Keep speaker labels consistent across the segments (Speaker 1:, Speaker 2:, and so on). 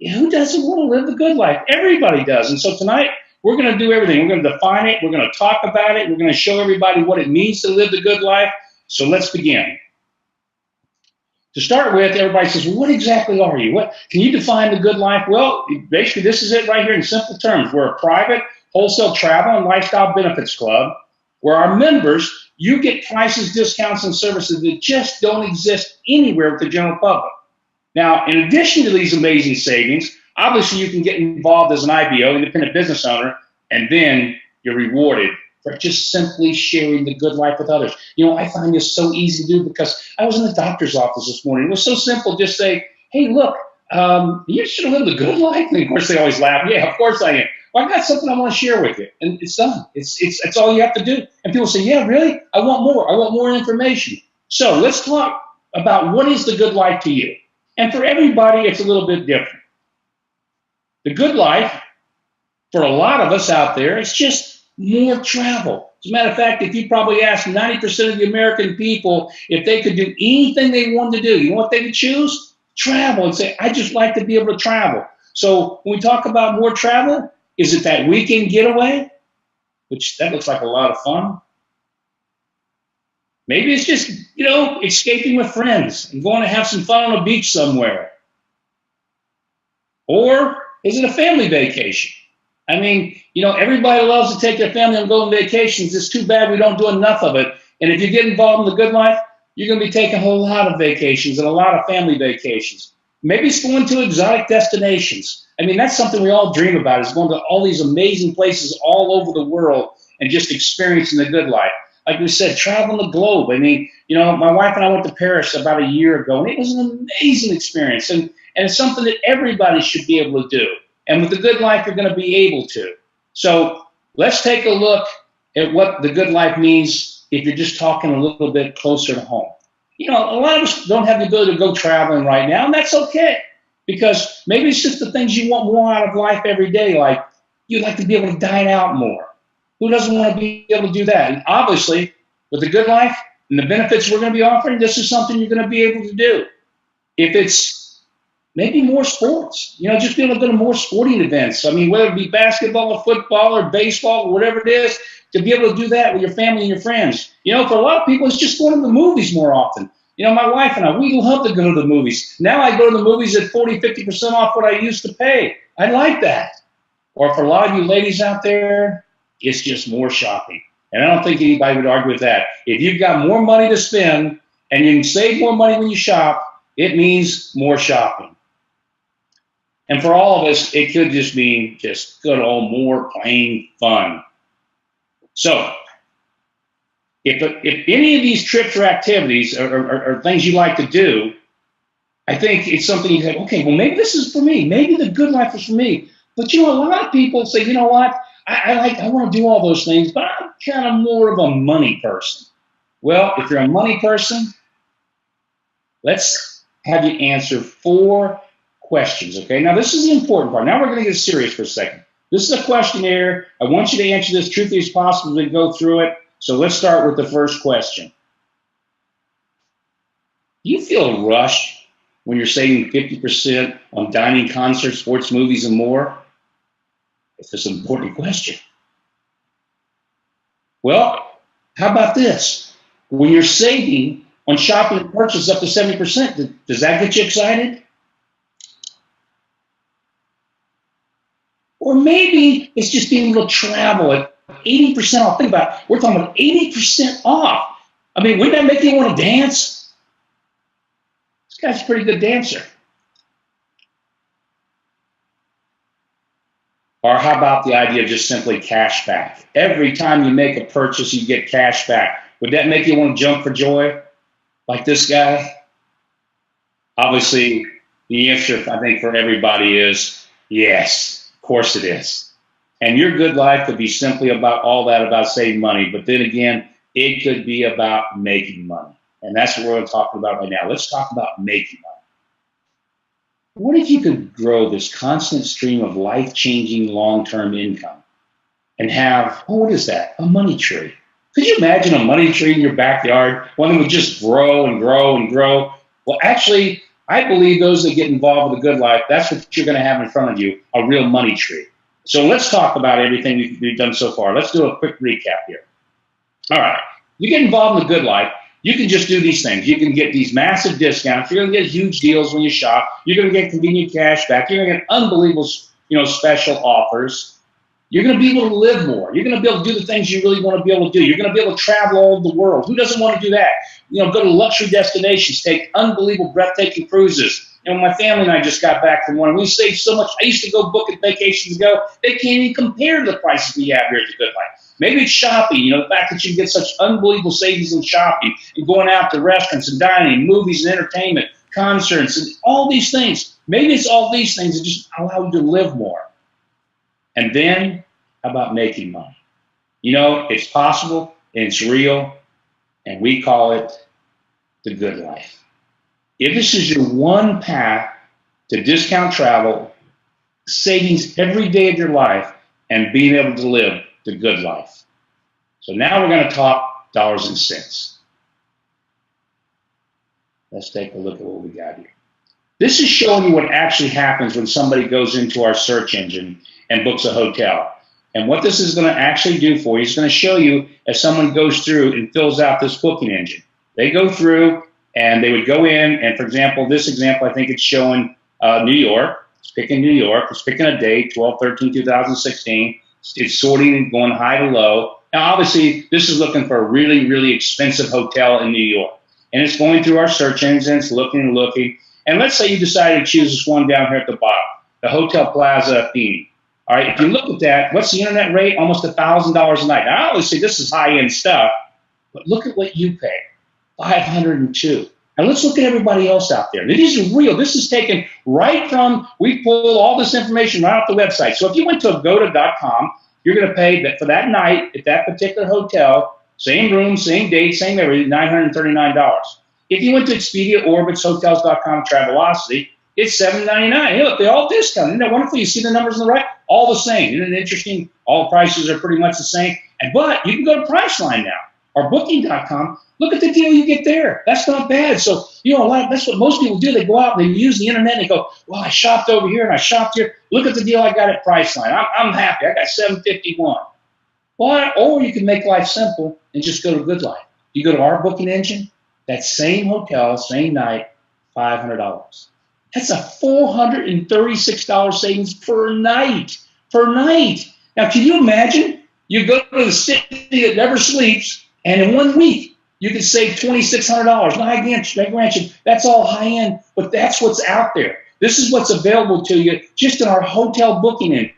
Speaker 1: Who doesn't want to live the good life? Everybody does. And so tonight, we're going to do everything. We're going to define it. We're going to talk about it. We're going to show everybody what it means to live the good life. So let's begin. To start with, everybody says, well, what exactly are you? What can you define the good life? Well, basically, this is it right here in simple terms. We're a private wholesale travel and lifestyle benefits club where our members, you get prices, discounts, and services that just don't exist anywhere with the general public. Now, in addition to these amazing savings, obviously you can get involved as an IBO, independent business owner, and then you're rewarded for just simply sharing the good life with others. I find this so easy to do because I was in the doctor's office this morning. It was so simple. Just say, hey, look, you should live the good life. And of course, they always laugh. Yeah, of course I am. Well, I got something I want to share with you. And it's done. It's all you have to do. And people say, yeah, really? I want more. I want more information. So let's talk about what is the good life to you. And for everybody, it's a little bit different. The good life, for a lot of us out there, it's just more travel. As a matter of fact, if you probably ask 90% of the American people if they could do anything they wanted to do, you know what they would choose? Travel, and say, I just like to be able to travel. So when we talk about more travel, is it that weekend getaway? Which that looks like a lot of fun. Maybe it's just, escaping with friends and going to have some fun on a beach somewhere. Or is it a family vacation? I mean, everybody loves to take their family and go on vacations. It's too bad we don't do enough of it. And if you get involved in the good life, you're going to be taking a whole lot of vacations and a lot of family vacations. Maybe it's going to exotic destinations. I mean, that's something we all dream about, is going to all these amazing places all over the world and just experiencing the good life. Like we said, traveling the globe. I mean, my wife and I went to Paris about a year ago, and it was an amazing experience. And it's something that everybody should be able to do. And with the good life, you're going to be able to. So let's take a look at what the good life means if you're just talking a little bit closer to home. A lot of us don't have the ability to go traveling right now, and that's okay. Because maybe it's just the things you want more out of life every day, like you'd like to be able to dine out more. Who doesn't want to be able to do that? And obviously, with the good life and the benefits we're going to be offering, this is something you're going to be able to do. If it's maybe more sports, just be able to go to more sporting events. I mean, whether it be basketball or football or baseball or whatever it is, to be able to do that with your family and your friends. For a lot of people, it's just going to the movies more often. My wife and I, we love to go to the movies. Now I go to the movies at 40, 50% off what I used to pay. I like that. Or for a lot of you ladies out there, it's just more shopping. And I don't think anybody would argue with that. If you've got more money to spend and you can save more money when you shop, it means more shopping. And for all of us, it could just mean just good old more plain fun. So if any of these trips or activities are things you like to do, I think it's something you say, okay, well, maybe this is for me. Maybe the good life is for me. But a lot of people say, you know what? I want to do all those things, but I'm kind of more of a money person. Well, if you're a money person, let's have you answer 4 questions, okay? Now, this is the important part. Now we're going to get serious for a second. This is a questionnaire. I want you to answer this truthfully as possible as we go through it. So let's start with the first question. Do you feel rushed when you're saving 50% on dining, concerts, sports, movies, and more? It's an important question. Well, how about this? When you're saving on shopping and purchases up to 70%, does that get you excited? Or maybe it's just being able to travel at 80% off. Think about it. We're talking about 80% off. I mean, wouldn't that make you want to dance? This guy's a pretty good dancer. Or how about the idea of just simply cash back? Every time you make a purchase, you get cash back. Would that make you want to jump for joy like this guy? Obviously, the answer, I think, for everybody is yes, of course it is. And your good life could be simply about all that, about saving money. But then again, it could be about making money. And that's what we're going to talk about right now. Let's talk about making money. What if you could grow this constant stream of life-changing long-term income and have, what is that? A money tree. Could you imagine a money tree in your backyard? One that would just grow and grow and grow. Well, actually, I believe those that get involved with the good life, that's what you're going to have in front of you, a real money tree. So let's talk about everything we've done so far. Let's do a quick recap here. All right. You get involved in the good life, you can just do these things. You can get these massive discounts. You're going to get huge deals when you shop. You're going to get convenient cash back. You're going to get unbelievable, special offers. You're going to be able to live more. You're going to be able to do the things you really want to be able to do. You're going to be able to travel all over the world. Who doesn't want to do that? Go to luxury destinations, take unbelievable, breathtaking cruises. My family and I just got back from one. We saved so much. I used to go book at vacations ago. They can't even compare to the prices we have here at the Good Life. Maybe it's shopping, the fact that you get such unbelievable savings in shopping and going out to restaurants and dining, movies and entertainment, concerts, and all these things. Maybe it's all these things that just allow you to live more. And then, how about making money? It's possible, and it's real, and we call it the good life. If this is your one path to discount travel, savings every day of your life, and being able to live the good life. So now we're going to talk dollars and cents. Let's take a look at what we got here. This is showing you what actually happens when somebody goes into our search engine and books a hotel. And what this is going to actually do for you is going to show you as someone goes through and fills out this booking engine. They go through and they would go in, and for example, this example, I think it's showing New York. It's picking New York. It's picking a date, 12/13/2016. It's sorting and going high to low. Now, obviously, this is looking for a really, really expensive hotel in New York. And it's going through our search engine. It's looking and looking. And let's say you decide to choose this one down here at the bottom, the Hotel Plaza Phoenix. All right, if you look at that, what's the internet rate? Almost $1,000 a night. Now, I always say this is high-end stuff, but look at what you pay, $502. Now, let's look at everybody else out there. Now, these are real. This is taken right from, we pull all this information right off the website. So if you went to agoda.com, you're going to pay that for that night at that particular hotel, same room, same date, same everything, $939. If you went to Expedia, Orbitz, Hotels.com, Travelocity, it's $799. Hey, look, they're all discounted. Isn't that wonderful? You see the numbers on the right? All the same. Isn't it interesting? All prices are pretty much the same. But you can go to Priceline now or Booking.com. Look at the deal you get there. That's not bad. So, that's what most people do. They go out and they use the internet and they go, well, I shopped over here and I shopped here. Look at the deal I got at Priceline. I'm happy. I got $751. Or you can make life simple and just go to Good Life. You go to our booking engine, that same hotel, same night, $500. That's a $436 savings per night. Now, can you imagine? You go to the city that never sleeps, and in 1 week, you can save $2,600. Now, again, that's all high-end, but that's what's out there. This is what's available to you just in our hotel booking engine.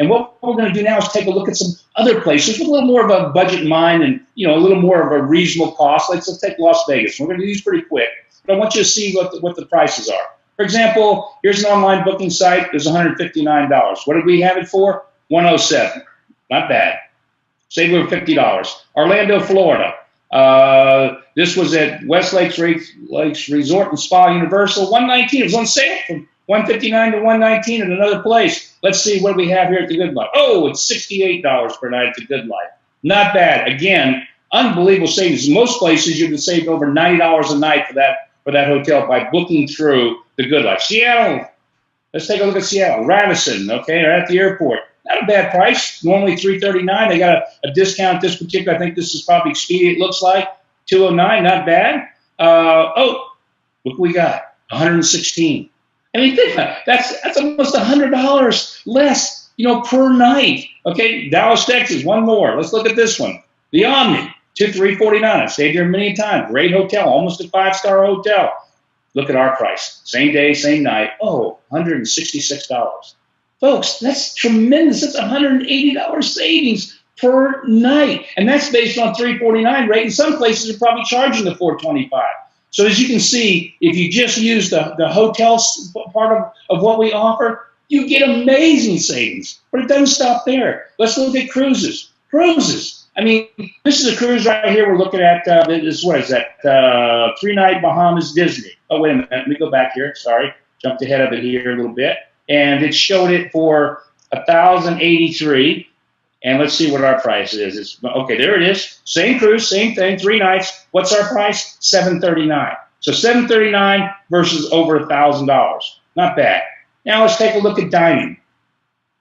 Speaker 1: And what we're going to do now is take a look at some other places with a little more of a budget in mind and, a little more of a reasonable cost. Let's take Las Vegas. We're going to do these pretty quick, but I want you to see what the prices are. For example, here's an online booking site. There's $159. What did we have it for? $107. Not bad. Save over $50. Orlando, Florida. This was at West Lakes Resort and Spa Universal. $119. It was on sale from $159 to $119 at another place. Let's see what we have here at the Good Life. Oh, it's $68 per night at the Good Life. Not bad. Again, unbelievable savings. In most places, you can save over $90 a night for that hotel by booking through the Good Life. Seattle. Let's take a look at Seattle. Radisson. Okay, they're at the airport. Not a bad price. Normally $339. They got a discount this particular. I think this is probably Expedia. It looks like $209. Not bad. Look what we got. $116. I mean, think about it. That's almost $100 less, per night. Okay, Dallas, Texas. One more. Let's look at this one. The Omni. $349. I've stayed here many times. Great hotel. Almost a 5-star hotel. Look at our price. Same day, same night. Oh, $166. Folks, that's tremendous. That's $180 savings per night. And that's based on $349 rate. In some places, they're probably charging the $425. So as you can see, if you just use the hotel part of what we offer, you get amazing savings. But it doesn't stop there. Let's look at cruises. Cruises. I mean, this is a cruise right here we're looking at. What is that? 3-night Bahamas Disney. Oh, wait a minute. Let me go back here. Sorry. Jumped ahead of it here a little bit. And it showed it for $1,083. And let's see what our price is. Okay, there it is. Same cruise, same thing, 3 nights. What's our price? $739. So $739 versus over $1,000. Not bad. Now let's take a look at dining.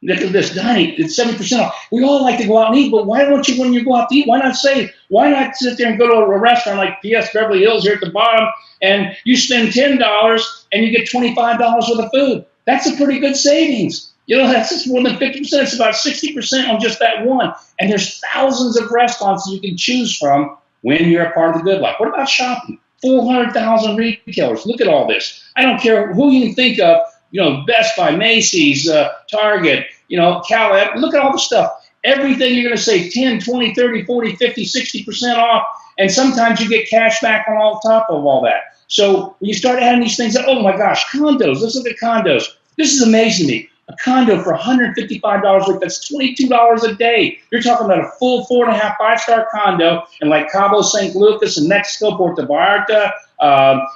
Speaker 1: Look at this dining, it's 70% off. We all like to go out and eat, but why don't you, when you go out to eat, why not sit there and go to a restaurant like PS Beverly Hills here at the bottom, and you spend $10 and you get $25 worth of food. That's a pretty good savings. You know, that's just more than 50%. It's about 60% on just that one. And there's thousands of restaurants that you can choose from when you're a part of the Good Life. What about shopping? 400,000 retailers. Look at all this. I don't care who you can think of. You know, Best Buy, Macy's, Target, you know, Cal, look at all the stuff. Everything you're going to save 10, 20, 30, 40, 50, 60% off. And sometimes you get cash back on all top of all that. So when you start adding these things, oh my gosh, condos, let's look at condos. This is amazing to me. A condo for $155 a week, that's $22 a day. You're talking about a full 4.5, 5-star condo in like Cabo San Lucas in Mexico, Puerto Vallarta.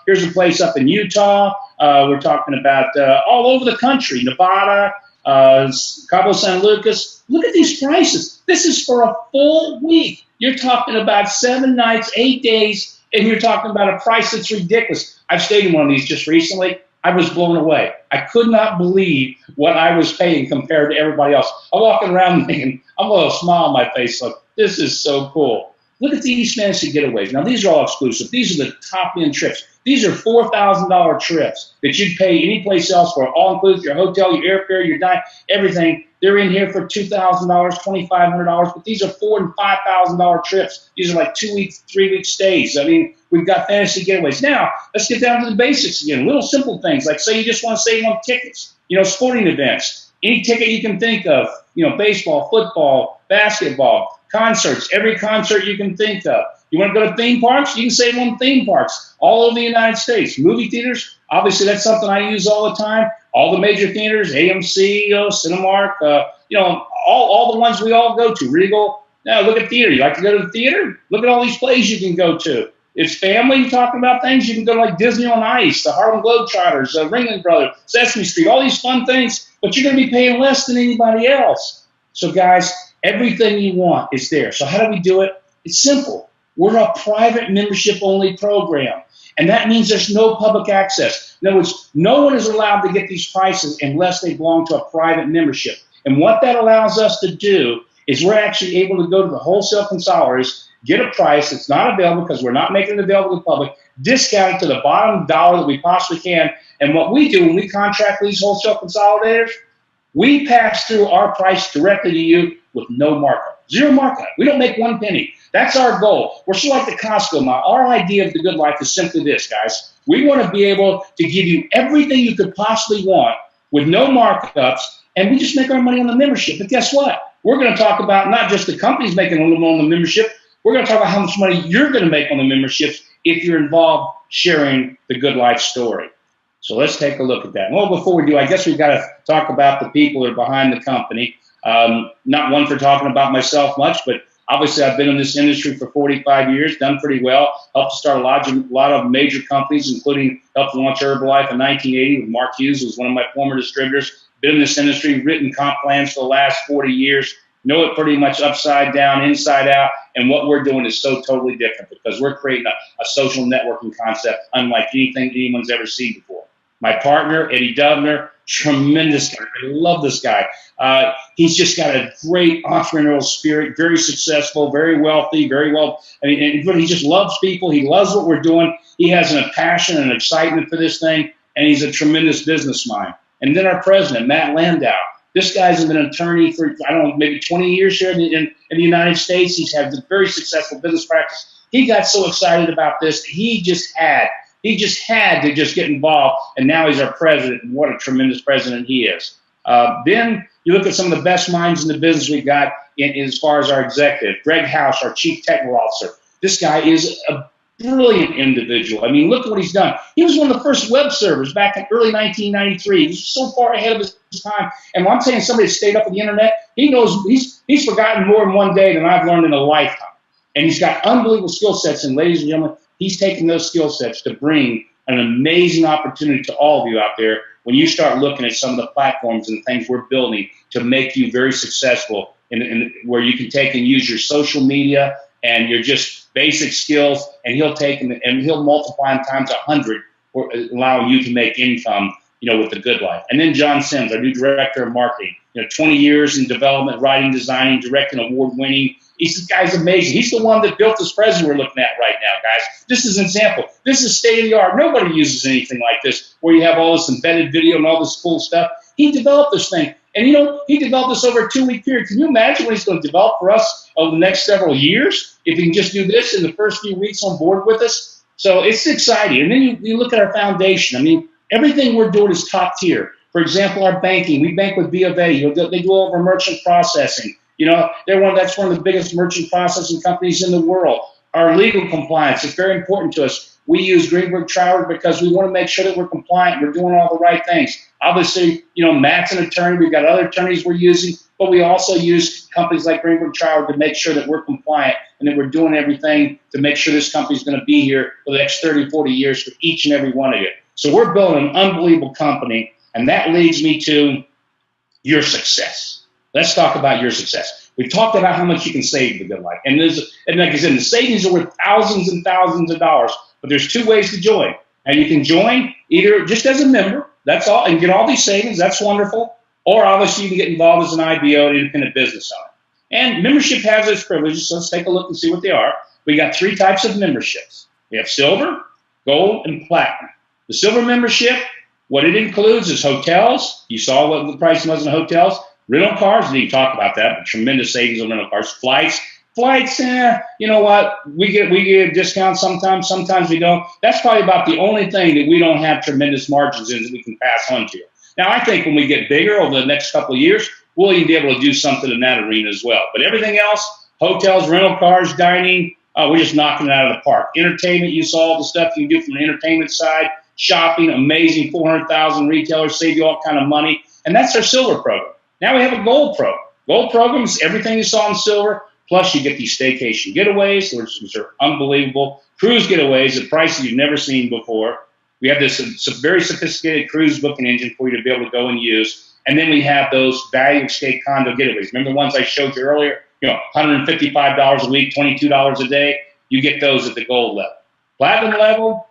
Speaker 1: Here's a place up in Utah. We're talking about all over the country, Nevada, Cabo San Lucas. Look at these prices. This is for a full week. You're talking about 7 nights, 8 days, and you're talking about a price that's ridiculous. I've stayed in one of these just recently. I was blown away. I could not believe what I was paying compared to everybody else. I'm walking around thinking, I'm a little smile on my face. Look, this is so cool. Look at these fancy getaways. Now, these are all exclusive. These are the top-end trips. These are $4,000 trips that you'd pay any place else for, all includes your hotel, your airfare, your diet, everything. They're in here for $2,000, $2,500, but these are $4,000 and $5,000 trips. These are like 2 weeks, 3 week stays. I mean, we've got fantasy getaways. Now, let's get down to the basics again. Little simple things, like say you just want to save on tickets, you know, sporting events, any ticket you can think of, you know, baseball, football, basketball, concerts, every concert you can think of. You want to go to theme parks? You can save on theme parks all over the United States. Movie theaters, obviously that's something I use all the time. All the major theaters, AMC, Cinemark, you know, all the ones we all go to. Regal. Now look at theater. You like to go to the theater? Look at all these places you can go to. It's family talking about things. You can go to like Disney on Ice, the Harlem Globetrotters, Ringling Brothers, Sesame Street, all these fun things, but you're going to be paying less than anybody else. So guys, everything you want is there. So how do we do it? It's simple. We're a private membership-only program, and that means there's no public access. In other words, no one is allowed to get these prices unless they belong to a private membership. And what that allows us to do is we're actually able to go to the wholesale consolidators, get a price that's not available because we're not making it available to the public, discount it to the bottom dollar that we possibly can. And what we do when we contract with these wholesale consolidators, we pass through our price directly to you with no markup, zero markup. We don't make 1 penny. That's our goal. We're sort of like the Costco model. Our idea of the Good Life is simply this, guys. We want to be able to give you everything you could possibly want with no markups, and we just make our money on the membership. But guess what? We're going to talk about not just the companies making a little more on the membership. We're going to talk about how much money you're going to make on the memberships if you're involved sharing the Good Life story. So let's take a look at that. Well, before we do, I guess we've got to talk about the people that are behind the company. Not one for talking about myself much, but obviously I've been in this industry for 45 years, done pretty well, helped to start a lot of major companies, including helped to launch Herbalife in 1980 with Mark Hughes, who was one of my former distributors. Been in this industry, written comp plans for the last 40 years, know it pretty much upside down, inside out, and what we're doing is so totally different because we're creating a social networking concept unlike anything anyone's ever seen before. My partner, Eddie Dubner, tremendous guy. I love this guy. He's just got a great entrepreneurial spirit, very successful, very wealthy, very well. I mean, and he just loves people. He loves what we're doing. He has a passion and excitement for this thing, and he's a tremendous business mind. And then our president, Matt Landau. This guy's been an attorney for, I don't know, maybe 20 years here in the United States. He's had a very successful business practice. He got so excited about this, he just had to just get involved, and now he's our president, and what a tremendous president he is. Then you look at some of the best minds in the business we've got as far as our executive. Greg House, our chief technical officer. This guy is a brilliant individual. I mean, look at what he's done. He was one of the first web servers back in early 1993. He's so far ahead of his time. And when I'm saying somebody that stayed up with the internet, he knows he's forgotten more in one day than I've learned in a lifetime. And he's got unbelievable skill sets. And ladies and gentlemen, he's taking those skill sets to bring an amazing opportunity to all of you out there when you start looking at some of the platforms and the things we're building to make you very successful in where you can take and use your social media and you're just basic skills, and he'll take them and he'll multiply them times 100, allowing you to make income, with the Good Life. And then John Sims, our new director of marketing, 20 years in development, writing, designing, directing, award-winning. This guy's amazing. He's the one that built this president we're looking at right now, guys. This is an example. This is state-of-the-art. Nobody uses anything like this, where you have all this embedded video and all this cool stuff. He developed this thing. And, he developed this over a 2-week period. Can you imagine what he's going to develop for us over the next several years if he can just do this in the first few weeks on board with us? So it's exciting. And then you look at our foundation. I mean, everything we're doing is top tier. For example, our banking. We bank with B of A. They do all of our merchant processing. That's one of the biggest merchant processing companies in the world. Our legal compliance is very important to us. We use Greenberg Traurig because we want to make sure that we're compliant. We're doing all the right things. Obviously, Matt's an attorney. We've got other attorneys we're using, but we also use companies like Greenberg Traurig to make sure that we're compliant and that we're doing everything to make sure this company's going to be here for the next 30, 40 years for each and every one of you. So we're building an unbelievable company, and that leads me to your success. Let's talk about your success. We've talked about how much you can save with the Good Life. And like I said, the savings are worth thousands and thousands of dollars. But there's 2 ways to join. And you can join either just as a member, that's all, and get all these savings, that's wonderful. Or obviously you can get involved as an IBO, an independent business owner. And membership has its privileges, so let's take a look and see what they are. We got 3 types of memberships. We have silver, gold, and platinum. The silver membership, what it includes is hotels. You saw what the price was in hotels. Rental cars, we didn't talk about that, but tremendous savings on rental cars. Flights, you know what? We get discounts sometimes we don't. That's probably about the only thing that we don't have tremendous margins in that we can pass on to you. Now, I think when we get bigger over the next couple of years, we'll even be able to do something in that arena as well. But everything else, hotels, rental cars, dining, we're just knocking it out of the park. Entertainment, you saw all the stuff you can do from the entertainment side. Shopping, amazing, 400,000 retailers, save you all kind of money. And that's our silver program. Now we have a gold program. Gold program is everything you saw in silver, plus you get these staycation getaways, which are unbelievable. Cruise getaways at prices you've never seen before. We have this very sophisticated cruise booking engine for you to be able to go and use. And then we have those value estate condo getaways. Remember the ones I showed you earlier? $155 a week, $22 a day. You get those at the gold level. Platinum level,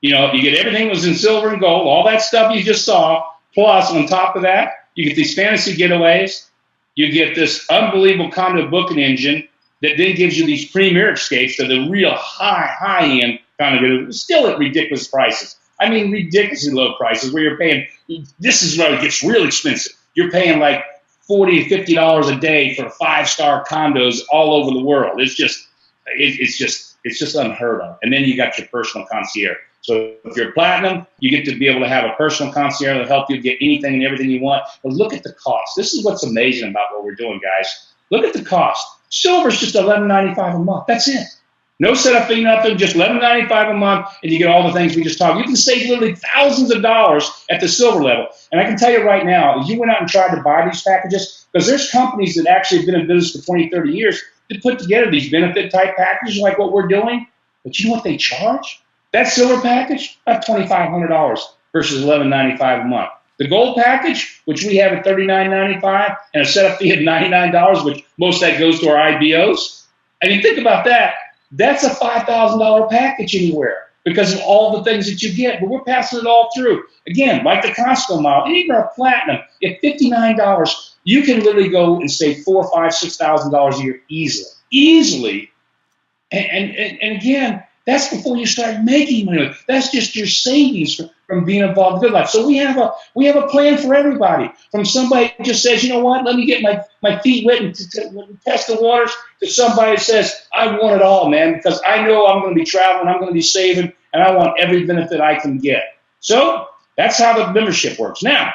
Speaker 1: you get everything that was in silver and gold, all that stuff you just saw. Plus, on top of that, you get these fantasy getaways. You get this unbelievable condo booking engine that then gives you these premier escapes to the real high-end condo getaways, still at ridiculous prices. I mean, ridiculously low prices where you're paying, this is where it gets real expensive. You're paying like $40 to $50 a day for 5-star condos all over the world. It's just unheard of. And then you got your personal concierge. So if you're platinum, you get to be able to have a personal concierge to help you get anything and everything you want. But look at the cost. This is what's amazing about what we're doing, guys. Look at the cost. Silver's just $11.95 a month. That's it. No setup fee, nothing, just $11.95 a month, and you get all the things we just talked. You can save literally thousands of dollars at the silver level. And I can tell you right now, if you went out and tried to buy these packages, because there's companies that actually have been in business for 20, 30 years that put together these benefit-type packages like what we're doing. But you know what they charge? That silver package, about $2,500 versus $11.95 a month. The gold package, which we have at $39.95 and a setup fee of $99, which most of that goes to our IBOs. I mean, think about that. That's a $5,000 package anywhere because of all the things that you get. But we're passing it all through. Again, like the Costco model, and even our platinum, at $59, you can literally go and save $4,000, $5,000, $6,000 a year easily. And again, that's before you start making money. That's just your savings from being involved in Good Life. So we have a plan for everybody. From somebody who just says, you know what, let me get my feet wet and test the waters, to somebody that says, I want it all, man, because I know I'm going to be traveling, I'm going to be saving, and I want every benefit I can get. So that's how the membership works. Now,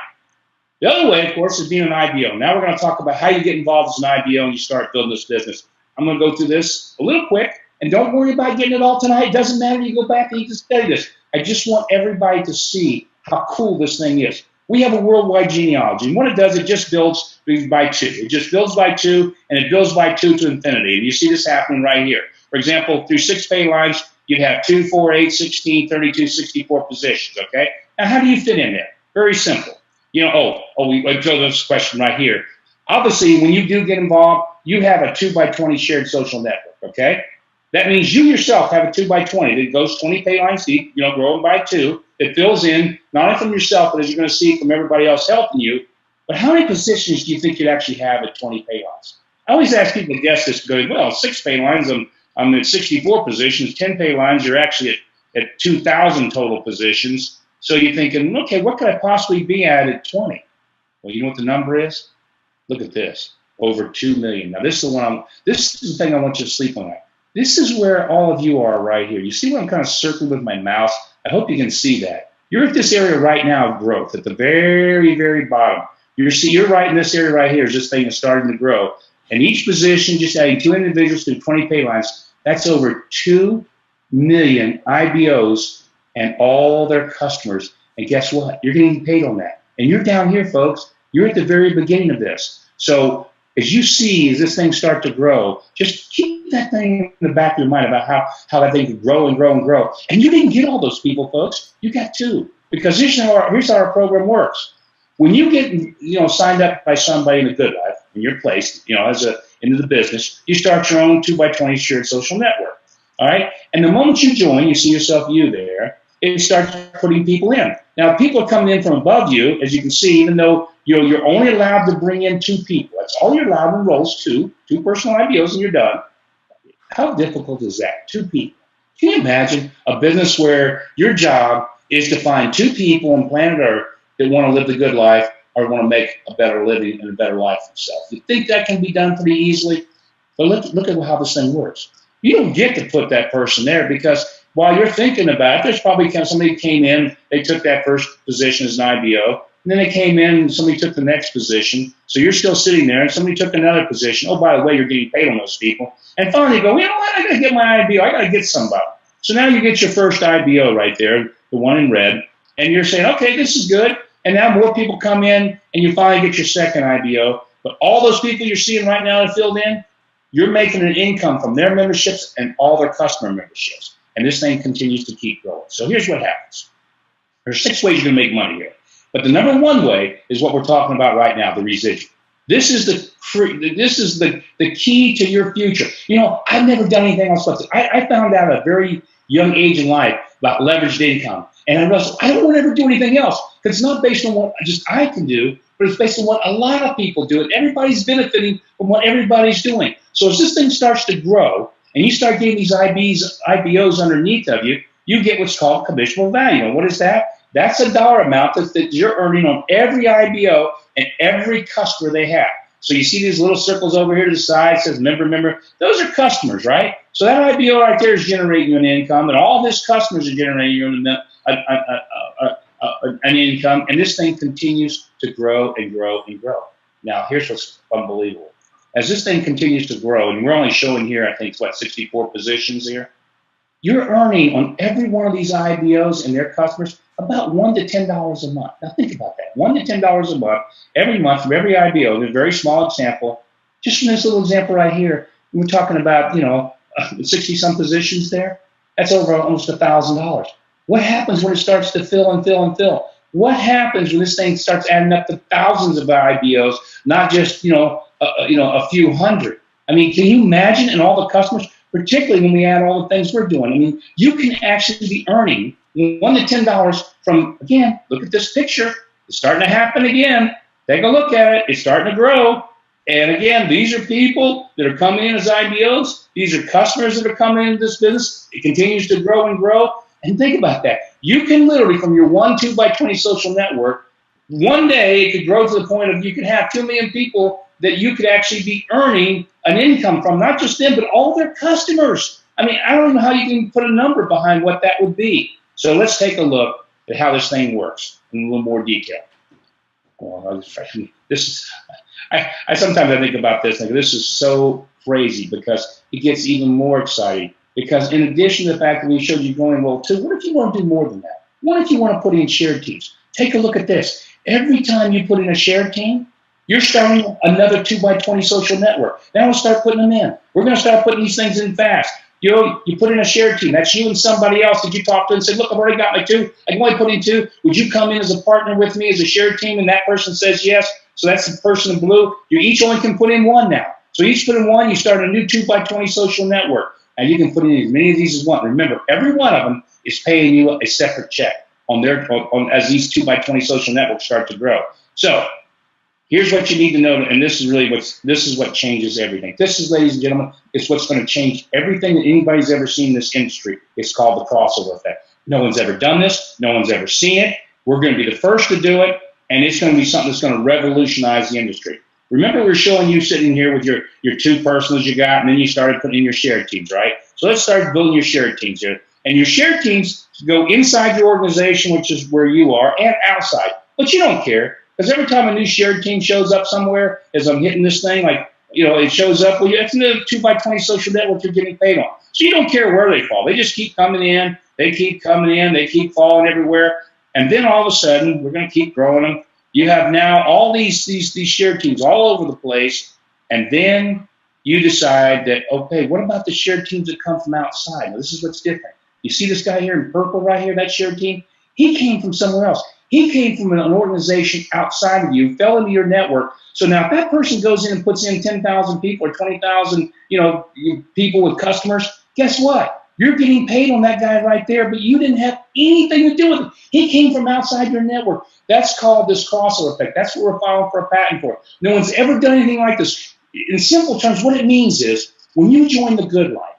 Speaker 1: the other way, of course, is being an IBO. Now we're going to talk about how you get involved as an IBO and you start building this business. I'm going to go through this a little quick. And don't worry about getting it all tonight. It doesn't matter. You go back and you can study this. I just want everybody to see how cool this thing is. We have a worldwide genealogy. And what it does, it just builds by 2. It just builds by 2, and it builds by 2 to infinity. And you see this happening right here. For example, through 6 pay lines, you'd have 2, 4, 8, 16, 32, 64 positions, okay? Now, how do you fit in there? Very simple. I throw this question right here. Obviously, when you do get involved, you have a 2 by 20 shared social network, okay? That means you yourself have a 2x20 that goes 20 pay lines deep, growing by 2, that fills in, not only from yourself, but as you're going to see from everybody else helping you. But how many positions do you think you'd actually have at 20 pay lines? I always ask people to guess this, going, well, 6 pay lines, I'm at 64 positions. 10 pay lines, you're actually at 2,000 total positions. So you're thinking, okay, what could I possibly be at 20? Well, you know what the number is? Look at this, over 2 million. Now, this is the thing I want you to sleep on. This is where all of you are right here. You see what I'm kind of circling with my mouse? I hope you can see that. You're at this area right now of growth, at the very, very bottom. You're right in this area right here. This thing is starting to grow. And each position, just adding 2 individuals to 20 pay lines, that's over 2 million IBOs and all their customers. And guess what? You're getting paid on that. And you're down here, folks. You're at the very beginning of this. So as you see, as this thing starts to grow, just keep that thing in the back of your mind about how that thing could grow and grow and grow. And you didn't get all those people, folks. You got 2. Because here's how our program works. When you get signed up by somebody in the GoodLife, and you're placed into the business, you start your own 2x20 shared social network. All right? And the moment you join, you see yourself there, it starts putting people in. Now, people are coming in from above you, as you can see, even though you're only allowed to bring in 2 people. That's all you're allowed to enroll is 2 personal IBOs, and you're done. How difficult is that? 2 people. Can you imagine a business where your job is to find 2 people on planet Earth that want to live the good life or want to make a better living and a better life for themselves? You think that can be done pretty easily? But look at how this thing works. You don't get to put that person there because while you're thinking about it, there's probably somebody came in, they took that first position as an IBO, and then they came in and somebody took the next position. So you're still sitting there, and somebody took another position. Oh, by the way, you're getting paid on those people. And finally you go, you know what, I got to get my IBO. I got to get somebody. So now you get your first IBO right there, the one in red, and you're saying, okay, this is good. And now more people come in, and you finally get your second IBO. But all those people you're seeing right now that filled in, you're making an income from their memberships and all their customer memberships. And this thing continues to keep growing. So here's what happens. There's 6 ways you're going to make money here. But the number 1 way is what we're talking about right now, the residual. This is the key to your future. I've never done anything else like this. I found out at a very young age in life about leveraged income. And I realized I don't want to ever do anything else because it's not based on what just I can do, but it's based on what a lot of people do. And everybody's benefiting from what everybody's doing. So as this thing starts to grow and you start getting these IBOs underneath of you, you get what's called commissionable value. And what is that? That's a dollar amount that you're earning on every IBO and every customer they have. So you see these little circles over here to the side, says member. Those are customers, right? So that IBO right there is generating you an income, and all of his customers are generating you an income, and this thing continues to grow and grow and grow. Now, here's what's unbelievable. As this thing continues to grow, and we're only showing here, I think, 64 positions here, you're earning on every one of these IBOs and their customers about $1 to $10 a month. Now think about that, $1 to $10 a month, every month from every IBO. A very small example, just from this little example right here, we're talking about 60-some positions there. That's over almost $1,000. What happens when it starts to fill and fill and fill? What happens when this thing starts adding up to thousands of IBOs, not just a few hundred? I mean, can you imagine? And all the customers, particularly when we add all the things we're doing. I mean, you can actually be earning $1 to $10 from, again, look at this picture. It's starting to happen again. Take a look at it. It's starting to grow. And again, these are people that are coming in as IBOs. These are customers that are coming into this business. It continues to grow and grow. And think about that. You can literally, from your 2x20 social network, one day it could grow to the point of you could have 2 million people that you could actually be earning an income from, not just them, but all their customers. I mean, I don't know how you can put a number behind what that would be. So let's take a look at how this thing works in a little more detail. Well, I sometimes think about this, like this is so crazy because it gets even more exciting. Because in addition to the fact that we showed you going well too, what if you want to do more than that? What if you want to put in shared teams? Take a look at this. Every time you put in a shared team, you're starting another 2x20 social network. Now we'll start putting them in. We're going to start putting these things in fast. You put in a shared team. That's you and somebody else that you talk to and say, look, I've already got my 2. I can only put in 2. Would you come in as a partner with me as a shared team? And that person says yes. So that's the person in blue. You each only can put in 1 now. So each put in 1, you start a new 2x20 social network. and you can put in as many of these as one. Remember, every one of them is paying you a separate check on as these 2x20 social networks start to grow. So here's what you need to know, and this is what changes everything. This is, ladies and gentlemen, is what's going to change everything that anybody's ever seen in this industry. It's called the crossover effect. No one's ever done this. No one's ever seen it. We're going to be the first to do it, and it's going to be something that's going to revolutionize the industry. Remember, we're showing you sitting here with your two personals you got, and then you started putting in your shared teams, right? So let's start building your shared teams here. And your shared teams go inside your organization, which is where you are, and outside. But you don't care, because every time a new shared team shows up somewhere, as I'm hitting this thing, like, it shows up, well, it's another 2x20 social network you're getting paid on. So you don't care where they fall. They just keep coming in. They keep coming in. They keep falling everywhere. And then all of a sudden, we're going to keep growing them. You have now all these shared teams all over the place, and then you decide that, okay, what about the shared teams that come from outside? Now, this is what's different. You see this guy here in purple right here, that shared team? He came from somewhere else. He came from an organization outside of you, fell into your network. So now if that person goes in and puts in 10,000 people or 20,000, people with customers, guess what? You're getting paid on that guy right there, but you didn't have anything to do with it. He came from outside your network. That's called this crossover effect. That's what we're filing for a patent for. No one's ever done anything like this. In simple terms, what it means is when you join the Good Life,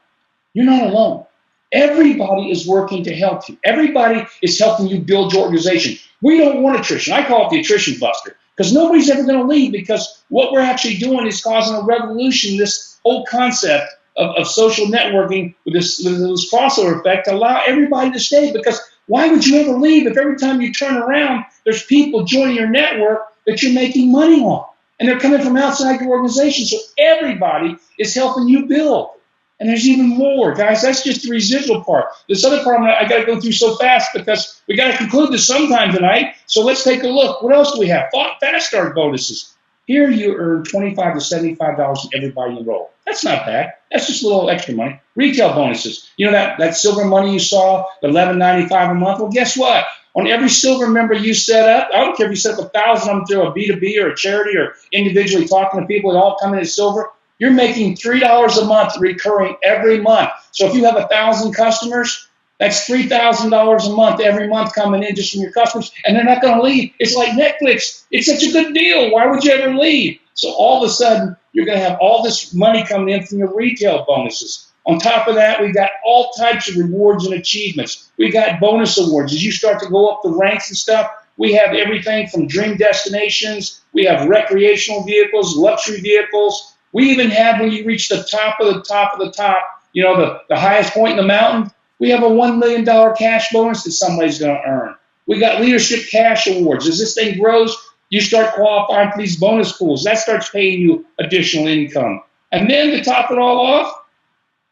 Speaker 1: you're not alone. Everybody is working to help you. Everybody is helping you build your organization. We don't want attrition. I call it the attrition buster, because nobody's ever going to leave, because what we're actually doing is causing a revolution, this whole concept of social networking with this crossover effect to allow everybody to stay. Because why would you ever leave if every time you turn around, there's people joining your network that you're making money on, and they're coming from outside your organization. So everybody is helping you build. And there's even more, guys. That's just the residual part. This other part I got to go through so fast because we got to conclude this sometime tonight. So let's take a look. What else do we have? Fast start bonuses. Here you earn $25 to $75 in everybody enrolled. That's not bad. That's just a little extra money. Retail bonuses. That silver money you saw, the $11.95 a month. Well, guess what? On every silver member you set up, I don't care if you set up 1,000 of them through a B2B or a charity or individually talking to people that all come in as silver, you're making $3 a month recurring every month. So if you have 1,000 customers, that's $3,000 a month every month coming in just from your customers, and they're not going to leave. It's like Netflix. It's such a good deal. Why would you ever leave? So all of a sudden, you're going to have all this money coming in from your retail bonuses. On top of that, we got all types of rewards and achievements. We got bonus awards. As you start to go up the ranks and stuff, we have everything from dream destinations. We have recreational vehicles, luxury vehicles. We even have, when you reach the top of the top of the top, the highest point in the mountain, we have a $1 million cash bonus that somebody's going to earn. We got leadership cash awards. As this thing grows, you start qualifying for these bonus pools. That starts paying you additional income. And then to top it all off,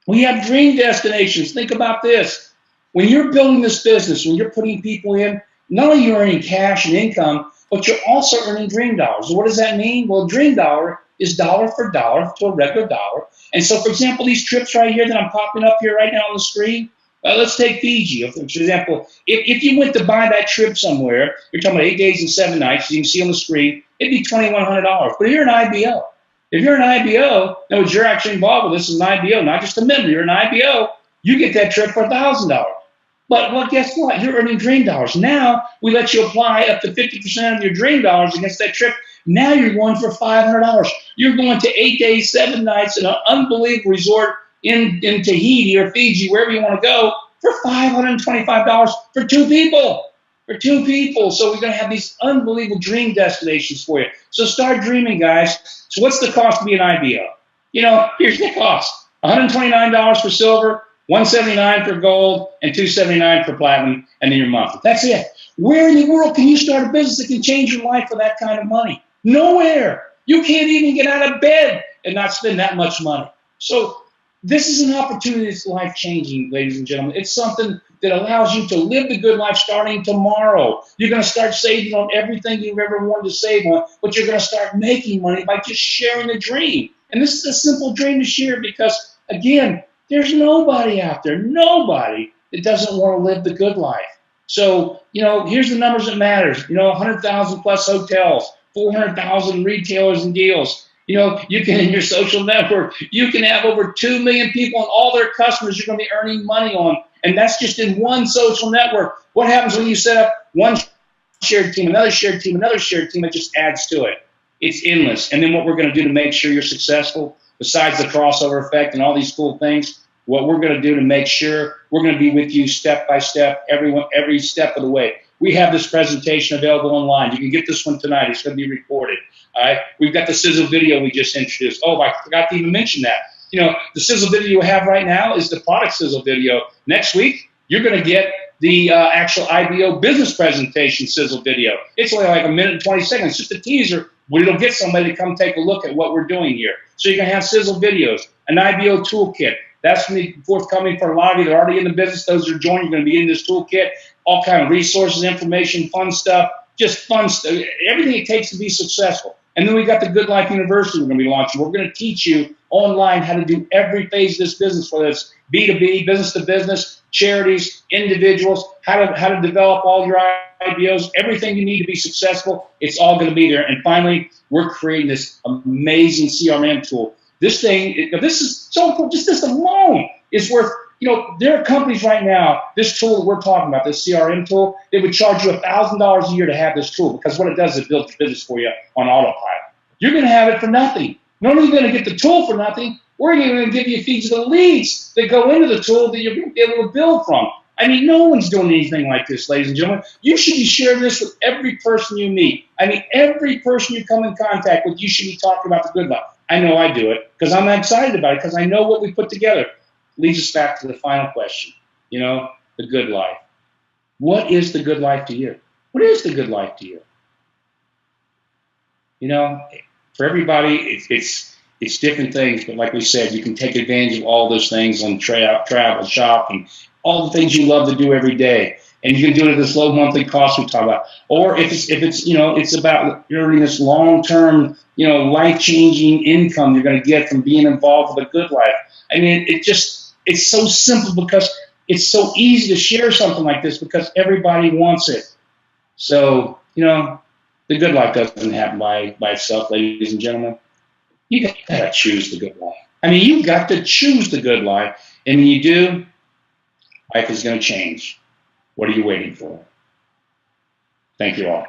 Speaker 1: we have dream destinations. Think about this. When you're building this business, when you're putting people in, not only are you earning cash and income, but you're also earning dream dollars. What does that mean? Well, dream dollar is dollar for dollar to a regular dollar. And so, for example, these trips right here that I'm popping up here right now on the screen, let's take Fiji. For example, if you went to buy that trip somewhere, you're talking about 8 days and 7 nights, you can see on the screen, it'd be $2,100. But you're an IBO. If you're an IBO, now you're actually involved with this as an IBO, not just a member, you're an IBO, you get that trip for $1,000. But, well, guess what? You're earning dream dollars. Now we let you apply up to 50% of your dream dollars against that trip. Now you're going for $500. You're going to 8 days, 7 nights in an unbelievable resort in Tahiti or Fiji, wherever you want to go, for $525 for 2 people. For 2 people. So we're going to have these unbelievable dream destinations for you. So start dreaming, guys. So what's the cost to be an IBO? Here's the cost. $129 for silver, $179 for gold, and $279 for platinum, and then your monthly. That's it. Where in the world can you start a business that can change your life for that kind of money? Nowhere. You can't even get out of bed and not spend that much money. So this is an opportunity that's life-changing, ladies and gentlemen. It's something that allows you to live the good life starting tomorrow. You're going to start saving on everything you've ever wanted to save on, but you're going to start making money by just sharing a dream. And this is a simple dream to share because, again, there's nobody out there, nobody that doesn't want to live the good life. So, here's the numbers that matters. 100,000 plus hotels, 400,000 retailers and deals. You know, you can, in your social network, you can have over 2 million people and all their customers you're going to be earning money on. And that's just in one social network. What happens when you set up one shared team, another shared team, another shared team? It just adds to it. It's endless. And then what we're going to do to make sure you're successful, besides the crossover effect and all these cool things, what we're going to do to make sure we're going to be with you step by step, every step of the way. We have this presentation available online. You can get this one tonight. It's going to be recorded. All right. We've got the sizzle video we just introduced. Oh, I forgot to even mention that. You know, the sizzle video we have right now is the product sizzle video. Next week, you're going to get the actual IBO business presentation sizzle video. It's only like 1 minute and 20 seconds, just a teaser, but it'll get somebody to come take a look at what we're doing here. So you're going to have sizzle videos, an IBO toolkit. That's going to be forthcoming for a lot of you that are already in the business. Those that are joining, you're going to be in this toolkit, all kind of resources, information, fun stuff, just fun stuff, everything it takes to be successful. And then we got the GoodLife University we're going to be launching. We're going to teach you online how to do every phase of this business, whether it's B2B, business to business, charities, individuals, how to develop all your IBOs, everything you need to be successful. It's all going to be there. And finally, we're creating this amazing CRM tool. This thing, this is so important. Just this alone is worth, you know, there are companies right now, this tool that we're talking about, this CRM tool, they would charge you $1,000 a year to have this tool, because what it does is it builds business for you on autopilot. You're going to have it for nothing. Not only are you going to get the tool for nothing, we're even going to give you feeds of the leads that go into the tool that you're going to be able to build from. I mean, no one's doing anything like this, ladies and gentlemen. You should be sharing this with every person you meet. I mean, every person you come in contact with, you should be talking about the good life. I know I do it because I'm excited about it, because I know what we put together. Leads us back to the final question, you know, the good life. What is the good life to you? What is the good life to you? You know, for everybody, it's different things, but like we said, you can take advantage of all those things on travel, shopping, all the things you love to do every day. And you can do it at this low monthly cost we talk about. Or if it's you know, it's about earning this long-term, you know, life-changing income you're going to get from being involved with a good life. I mean, it's so simple, because it's so easy to share something like this, because everybody wants it. So, you know, the good life doesn't happen by itself, ladies and gentlemen. You got to choose the good life. I mean, you've got to choose the good life. And when you do, life is going to change. What are you waiting for? Thank you all.